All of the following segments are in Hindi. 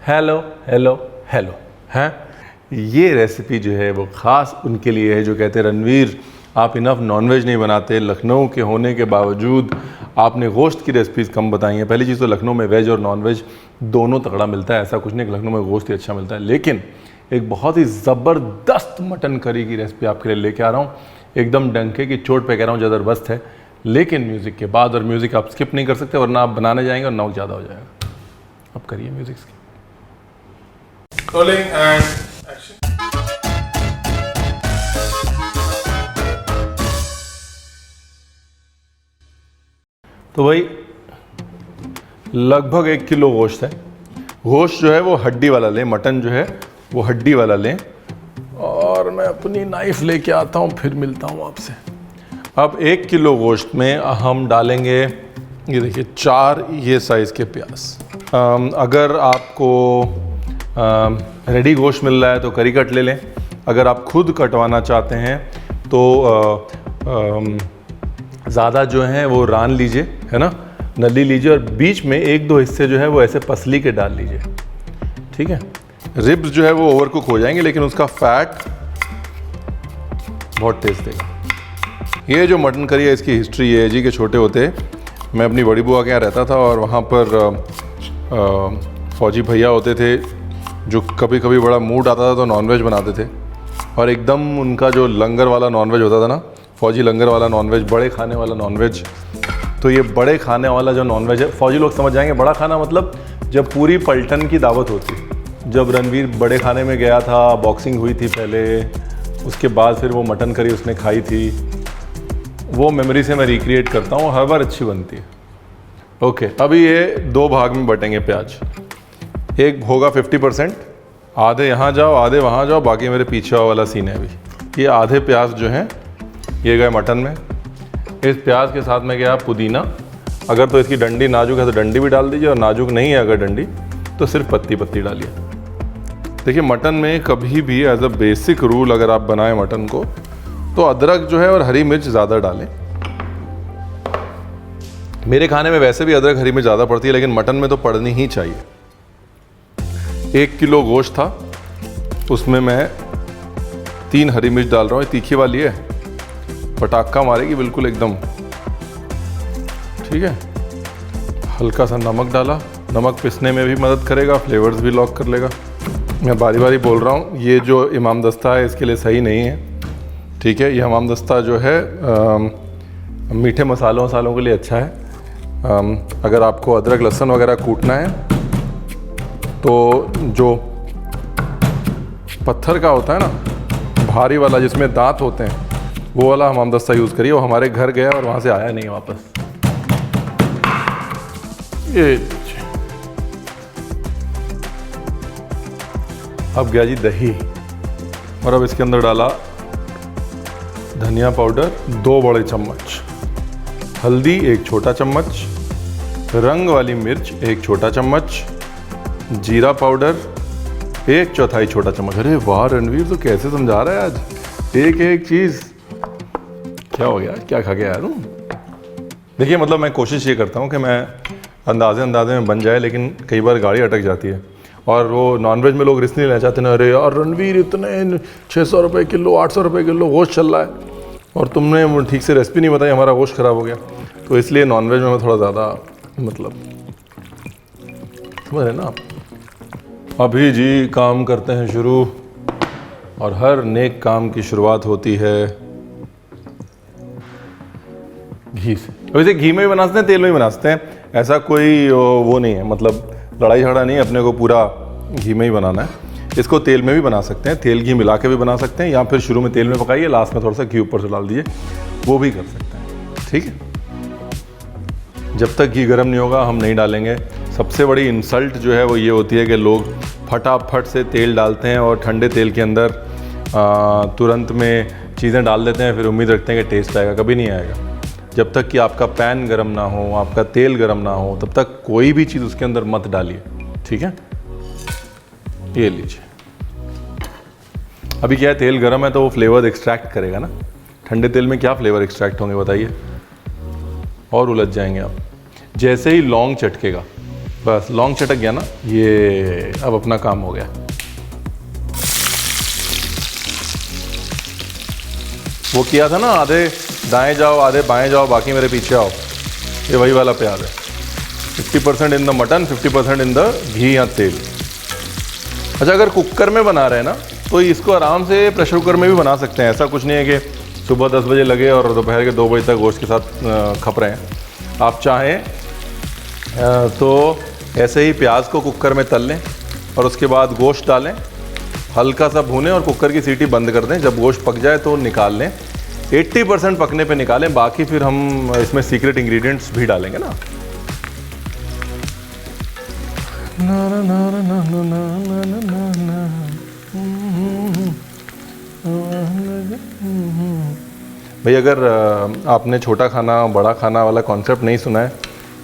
हेलो हेलो हेलो हैं। ये रेसिपी जो है वो ख़ास उनके लिए है जो कहते हैं रणवीर आप इनफ नॉनवेज नहीं बनाते। लखनऊ के होने के बावजूद आपने गोश्त की रेसिपीज़ कम बताई हैं। पहली चीज़ तो लखनऊ में वेज और नॉनवेज दोनों तगड़ा मिलता है, ऐसा कुछ नहीं कि लखनऊ में गोश्त ही अच्छा मिलता है। लेकिन एक बहुत ही ज़बरदस्त मटन करी की रेसिपी आपके लिए लेके आ रहा हूँ। एकदम डंके की चोट पे कह रहा हूँ, ज़बरदस्त है। लेकिन म्यूज़िक के बाद, और म्यूज़िक आप स्किप नहीं कर सकते वरना आप बनाने जाएंगे और नौक ज़्यादा हो जाएगा। अब करिए music skip. Rolling and action. तो भाई लगभग 1 किलो गोश्त है। गोश्त जो है वो हड्डी वाला लें, मटन जो है वो हड्डी वाला लें। और मैं अपनी नाइफ़ लेके आता हूँ, फिर मिलता हूँ आपसे। अब 1 किलो गोश्त में हम डालेंगे, ये देखिए 4 ये साइज़ के प्याज। अगर आपको रेडी गोश्त मिल रहा है तो करी कट ले लें। अगर आप खुद कटवाना चाहते हैं तो ज़्यादा जो है वो रान लीजिए, है ना, नली लीजिए, और बीच में 1-2 हिस्से जो है वो ऐसे पसली के डाल लीजिए, ठीक है। रिब्स जो है वो ओवर कुक हो जाएंगे, लेकिन उसका फैट बहुत टेस्ट देगा। ये जो मटन करी है इसकी हिस्ट्री ये है जी कि छोटे होते मैं अपनी बड़ी बुआ के यहाँ रहता था और वहाँ पर फौजी भैया होते थे जो कभी कभी बड़ा मूड आता था तो नॉनवेज बनाते थे। और एकदम उनका जो लंगर वाला नॉनवेज होता था ना, फौजी लंगर वाला नॉनवेज, बड़े खाने वाला नॉनवेज। तो ये बड़े खाने वाला जो नॉनवेज है, फौजी लोग समझ जाएंगे बड़ा खाना मतलब जब पूरी पलटन की दावत होती। जब रणवीर बड़े खाने में गया था, बॉक्सिंग हुई थी पहले, उसके बाद फिर वो मटन करी उसने खाई थी, वो मेमोरी से मैं रिक्रिएट करता हूँ, हर बार अच्छी बनती है। ओके, अभी ये 2 भाग में बटेंगे प्याज। एक होगा 50%, आधे यहाँ जाओ आधे वहाँ जाओ, बाकी मेरे पीछे वाला सीन है। अभी ये आधे प्याज जो हैं ये गए मटन में। इस प्याज के साथ में गया पुदीना। अगर तो इसकी डंडी नाजुक है तो डंडी भी डाल दीजिए, और नाजुक नहीं है अगर डंडी तो सिर्फ पत्ती पत्ती डालिए। देखिए मटन में कभी भी एज अ बेसिक रूल अगर आप बनाएं मटन को तो अदरक जो है और हरी मिर्च ज़्यादा डालें। मेरे खाने में वैसे भी अदरक हरी मिर्च ज़्यादा पड़ती है, लेकिन मटन में तो पड़नी ही चाहिए। 1 किलो गोश्त था, उसमें मैं 3 हरी मिर्च डाल रहा हूँ। तीखी वाली है, पटाखा मारेगी बिल्कुल एकदम, ठीक है। हल्का सा नमक डाला, नमक पिसने में भी मदद करेगा, फ्लेवर्स भी लॉक कर लेगा। मैं बारी बारी बोल रहा हूँ, ये जो इमाम दस्ता है इसके लिए सही नहीं है, ठीक है। ये इमाम दस्ता जो है मीठे मसालों के लिए अच्छा है। अगर आपको अदरक लहसुन वगैरह कूटना है तो जो पत्थर का होता है ना, भारी वाला जिसमें दांत होते हैं, वो वाला इमाम दस्ता यूज़ करिए। वो हमारे घर गया और वहाँ से आया नहीं वापस। ये अब गया जी दही, और अब इसके अंदर डाला धनिया पाउडर 2 बड़े चम्मच, हल्दी 1 छोटा चम्मच, रंग वाली मिर्च 1 छोटा चम्मच, जीरा पाउडर 1/4 छोटा चम्मच। अरे वाह रणवीर, तो कैसे समझा रहा है आज, एक चीज़। क्या हो गया, क्या खा के आया तुम? देखिए मतलब मैं कोशिश ये करता हूँ कि मैं अंदाजे में बन जाए, लेकिन कई बार गाड़ी अटक जाती है। और वो नॉनवेज में लोग रिस्क नहीं लेना चाहते ना, अरे यार रणवीर इतने 600 रुपये किलो 800 रुपये किलो गोश्त चल रहा है और तुमने ठीक से रेसिपी नहीं बताई, हमारा गोश्त ख़राब हो गया। तो इसलिए नॉनवेज में मैं थोड़ा ज़्यादा मतलब, समझ रहे ना आप। अभी जी काम करते हैं शुरू, और हर नेक काम की शुरुआत होती है घी से। वैसे घी में भी बना सकते हैं, तेल में भी बना सकते हैं, ऐसा कोई वो नहीं है, मतलब लड़ाई झगड़ा नहीं है, अपने को पूरा घी में ही बनाना है। इसको तेल में भी बना सकते हैं, तेल घी मिला के भी बना सकते हैं, या फिर शुरू में तेल में पकाइए, लास्ट में थोड़ा सा घी ऊपर से डाल दीजिए, वो भी कर सकते हैं, ठीक है। जब तक घी गर्म नहीं होगा हम नहीं डालेंगे। सबसे बड़ी इंसल्ट जो है वो ये होती है कि लोग फटाफट से तेल डालते हैं और ठंडे तेल के अंदर तुरंत में चीज़ें डाल देते हैं, फिर उम्मीद रखते हैं कि टेस्ट आएगा। कभी नहीं आएगा। जब तक कि आपका पैन गरम ना हो, आपका तेल गरम ना हो, तब तक कोई भी चीज़ उसके अंदर मत डालिए, ठीक है। ये लीजिए, अभी क्या है, तेल गरम है तो वो फ्लेवर एक्सट्रैक्ट करेगा ना। ठंडे तेल में क्या फ्लेवर एक्सट्रैक्ट होंगे बताइए, और उलझ जाएंगे आप। जैसे ही लौंग चटकेगा, बस लौंग चटक गया ना, ये अब अपना काम हो गया। वो किया था ना, आधे दाएं जाओ आधे बाएं जाओ बाकी मेरे पीछे आओ, ये वही वाला प्याज है। 50% in the mutton, 50% in the ghee या तेल। अच्छा, अगर कुकर में बना रहे हैं ना तो इसको आराम से प्रेशर कुकर में भी बना सकते हैं। ऐसा कुछ नहीं है कि सुबह 10 बजे लगे और दोपहर के 2 बजे तक गोश्त के साथ खप रहे हैं। आप चाहें तो ऐसे ही प्याज को कुकर में तल लें और उसके बाद गोश्त डालें, हल्का सा भूनें और कुकर की सीटी बंद कर दें। जब गोश्त पक जाए तो निकाल लें, 80% पकने पे निकालें, बाकी फिर हम इसमें सीक्रेट इंग्रेडिएंट्स भी डालेंगे ना। भाई अगर आपने छोटा खाना बड़ा खाना वाला कॉन्सेप्ट नहीं सुना है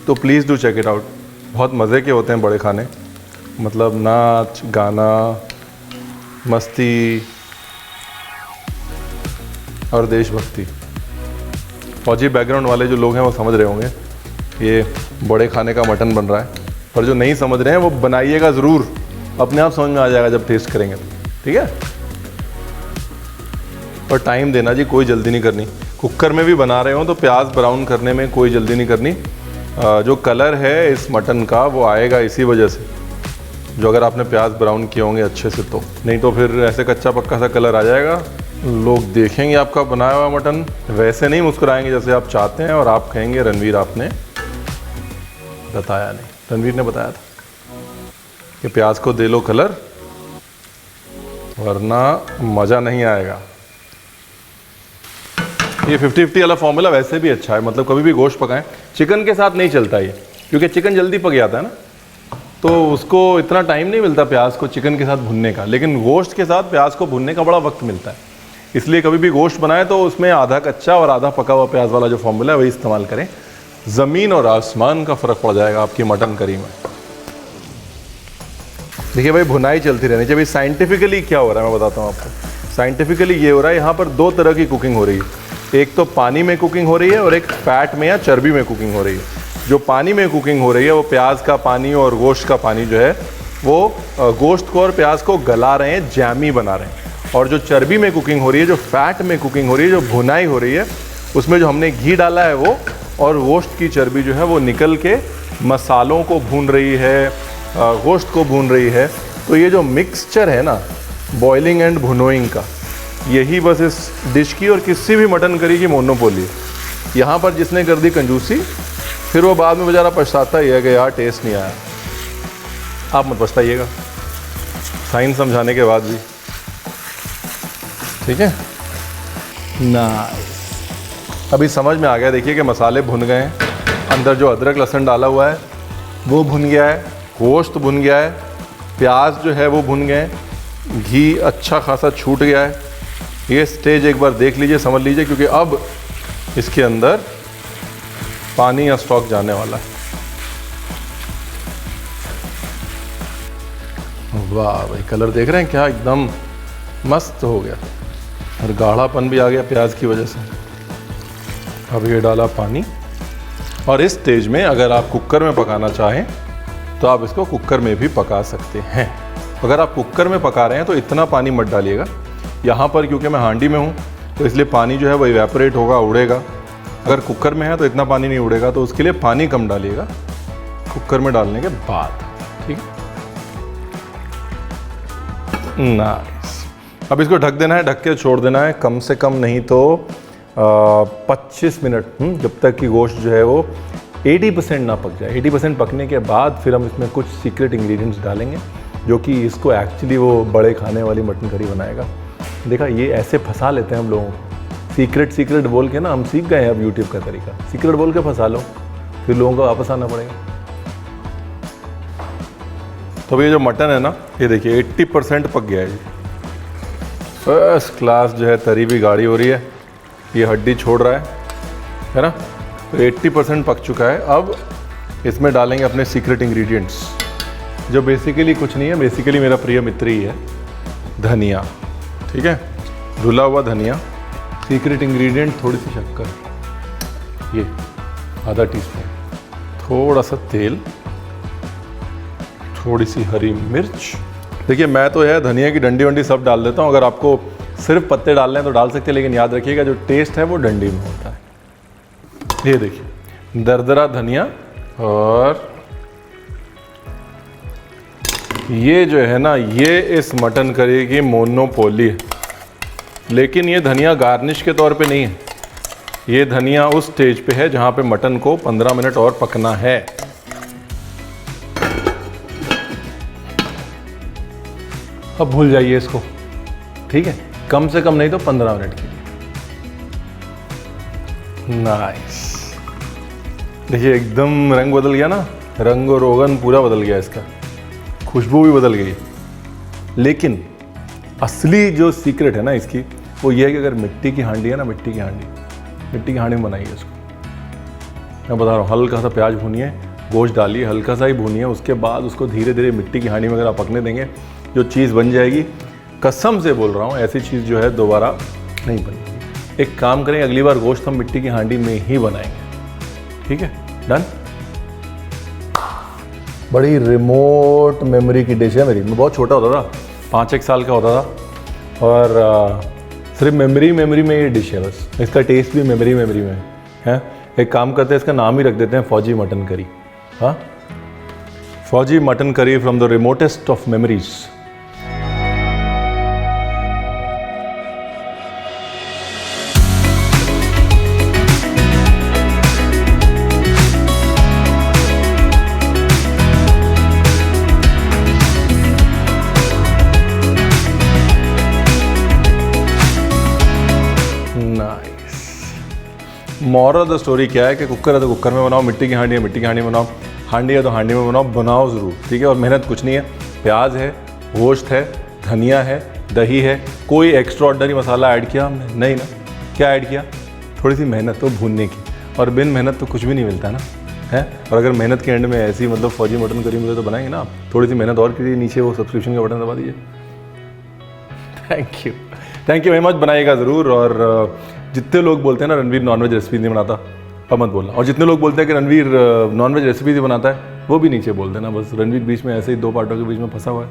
तो please do check it out. बहुत मज़े के होते हैं बड़े खाने, मतलब नाच गाना मस्ती और देशभक्ति। फौजी बैकग्राउंड वाले जो लोग हैं वो समझ रहे होंगे ये बड़े खाने का मटन बन रहा है, पर जो नहीं समझ रहे हैं वो बनाइएगा ज़रूर, अपने आप समझ में आ जाएगा जब टेस्ट करेंगे, ठीक है। और टाइम देना जी, कोई जल्दी नहीं करनी। कुकर में भी बना रहे हो तो प्याज ब्राउन करने में कोई जल्दी नहीं करनी। जो कलर है इस मटन का वो आएगा इसी वजह से, जो अगर आपने प्याज ब्राउन किए होंगे अच्छे से, तो नहीं तो फिर ऐसे कच्चा पक्का सा कलर आ जाएगा। लोग देखेंगे आपका बनाया हुआ मटन, वैसे नहीं मुस्कुराएंगे जैसे आप चाहते हैं, और आप कहेंगे रणवीर आपने बताया नहीं। रणवीर ने बताया था कि प्याज को दे लो कलर वरना मज़ा नहीं आएगा। ये 50-50 वाला फॉर्मूला वैसे भी अच्छा है, मतलब कभी भी गोश्त पकाएं, चिकन के साथ नहीं चलता ये, क्योंकि चिकन जल्दी पक जाता है ना, तो उसको इतना टाइम नहीं मिलता प्याज को चिकन के साथ भुनने का, लेकिन गोश्त के साथ प्याज को भुनने का बड़ा वक्त मिलता है। इसलिए कभी भी गोश्त बनाए तो उसमें आधा कच्चा और आधा पका हुआ प्याज वाला जो फॉर्मूला है वही इस्तेमाल करें। ज़मीन और आसमान का फ़र्क पड़ जाएगा आपकी मटन करी में। देखिए भाई, भुनाई चलती रहनी चाहिए। साइंटिफिकली क्या हो रहा है मैं बताता हूँ आपको। साइंटिफिकली ये हो रहा है, यहाँ पर 2 तरह की कुकिंग हो रही है। एक तो पानी में कुकिंग हो रही है और एक फैट में या चर्बी में कुकिंग हो रही है। जो पानी में कुकिंग हो रही है वो प्याज का पानी और गोश्त का पानी जो है वो गोश्त को और प्याज को गला रहे हैं, जैमी बना रहे हैं। और जो चर्बी में कुकिंग हो रही है, जो फैट में कुकिंग हो रही है, जो भुनाई हो रही है, उसमें जो हमने घी डाला है वो और गोश्त की चर्बी जो है वो निकल के मसालों को भून रही है, गोश्त को भून रही है। तो ये जो मिक्सचर है ना बॉइलिंग एंड भुनोइंग का, यही बस इस डिश की और किसी भी मटन करी की मोनोपोली है। यहाँ पर जिसने कर दी कंजूसी, फिर वो बाद में बेचारा पछताता ही है कि यार टेस्ट नहीं आया। आप मत पछताइएगा साइंस समझाने के बाद भी, ठीक है। नाइस, अभी समझ में आ गया। देखिए कि मसाले भुन गए हैं, अंदर जो अदरक लहसुन डाला हुआ है वो भुन गया है, गोश्त भुन गया है, प्याज जो है वो भुन गए, घी अच्छा खासा छूट गया है। ये स्टेज एक बार देख लीजिए, समझ लीजिए, क्योंकि अब इसके अंदर पानी या स्टॉक जाने वाला है। वाह भाई, कलर देख रहे हैं क्या, एकदम मस्त हो गया और गाढ़ापन भी आ गया प्याज की वजह से। अब ये डाला पानी, और इस स्टेज में अगर आप कुकर में पकाना चाहें तो आप इसको कुकर में भी पका सकते हैं। अगर आप कुकर में पका रहे हैं तो इतना पानी मत डालिएगा। यहाँ पर क्योंकि मैं हांडी में हूँ तो इसलिए पानी जो है वो इवेपोरेट होगा, उड़ेगा। अगर कुकर में है तो इतना पानी नहीं उड़ेगा, तो उसके लिए पानी कम डालिएगा कुकर में डालने के बाद, ठीक है। नाइस, अब इसको ढक देना है, ढक के छोड़ देना है कम से कम नहीं तो 25 मिनट, जब तक कि गोश्त जो है वो 80% ना पक जाए। 80% पकने के बाद फिर हम इसमें कुछ सीक्रेट इंग्रेडिएंट्स डालेंगे जो कि इसको एक्चुअली वो बड़े खाने वाली मटन करी बनाएगा। देखा, ये ऐसे फंसा लेते हैं हम लोगों को, सीक्रेट बोल के ना हम सीख गए हैं अब यूट्यूब का तरीका। सीक्रेट बोल के फंसा लो, फिर लोगों को वापस आना पड़ेगा। तो ये जो मटन है ना, ये देखिए 80% पक गया है। फर्स्ट क्लास जो है तरी भी गाढ़ी हो रही है, ये हड्डी छोड़ रहा है ना। तो 80% पक चुका है। अब इसमें डालेंगे अपने सीक्रेट इंग्रेडिएंट्स, जो बेसिकली कुछ नहीं है, बेसिकली मेरा प्रिय मित्र ही है, धनिया, ठीक है, धुला हुआ धनिया। सीक्रेट इंग्रेडिएंट थोड़ी सी शक्कर, ये आधा टीस्पून, थोड़ा सा तेल, थोड़ी सी हरी मिर्च। देखिए मैं तो है धनिया की डंडी वंडी सब डाल देता हूँ, अगर आपको सिर्फ पत्ते डालने हैं तो डाल सकते हैं, लेकिन याद रखिएगा जो टेस्ट है वो डंडी में होता है। ये देखिए दरदरा धनिया, और ये जो है ना ये इस मटन करी की मोनोपोली है। लेकिन ये धनिया गार्निश के तौर पे नहीं है, ये धनिया उस स्टेज पे है जहाँ पे मटन को 15 मिनट और पकना है। अब भूल जाइए इसको, ठीक है, कम से कम नहीं तो 15 मिनट के लिए। नाइस, देखिए एकदम रंग बदल गया ना, रंग और रोगन पूरा बदल गया, इसका खुशबू भी बदल गई। लेकिन असली जो सीक्रेट है ना इसकी वो ये है कि अगर मिट्टी की हांडी है ना, मिट्टी की हांडी में बनाइए इसको। मैं बता रहा हूँ, हल्का सा प्याज भूनिए, गोश्त डालिए, हल्का सा ही भूनिए, उसके बाद उसको धीरे धीरे मिट्टी की हांडी में अगर आप पकने देंगे जो चीज़ बन जाएगी, कसम से बोल रहा हूँ ऐसी चीज़ जो है दोबारा नहीं बनेगी। एक काम करें, अगली बार गोश्त हम मिट्टी की हांडी में ही बनाएंगे, ठीक है, डन। बड़ी रिमोट मेमोरी की डिश है मेरी। मैं बहुत छोटा होता था, 5-1 साल का होता था, और सिर्फ मेमोरी में ये डिश है बस। इसका टेस्ट भी मेमोरी में है। एक काम करते हैं, इसका नाम ही रख देते हैं फौजी मटन करी। हाँ, फौजी mutton curry from the remotest of memories. Moral of the story क्या है कि कुकर है तो कुकर में बनाओ, मिट्टी की हांडी है मिट्टी की हांडी में बनाओ, हांडी है तो हांडी में बनाओ ज़रूर, ठीक है। और मेहनत कुछ नहीं है, प्याज है, गोश्त है, धनिया है, दही है, कोई एक्स्ट्रा ऑर्डनरी मसाला ऐड किया हमने नहीं ना। क्या ऐड किया? थोड़ी सी मेहनत तो भूनने की, और बिन मेहनत तो कुछ भी नहीं मिलता ना, है। और अगर मेहनत के एंड में ऐसी मतलब फौजी मटन करी मिले तो बनाएंगे ना आप। थोड़ी सी मेहनत और कीजिए, नीचे वो सब्सक्रिप्शन का बटन दबा दीजिए। थैंक यू वेरी मच, बनाइएगा ज़रूर। और जितने लोग बोलते हैं ना रणवीर नॉनवेज रेसिपी नहीं बनाता, अब मत बोलना। और जितने लोग बोलते हैं कि रणवीर नॉनवेज रेसिपी ही बनाता है, वो भी नीचे बोल देना। बस रणवीर बीच में ऐसे ही 2 पार्टों के बीच में फंसा हुआ है।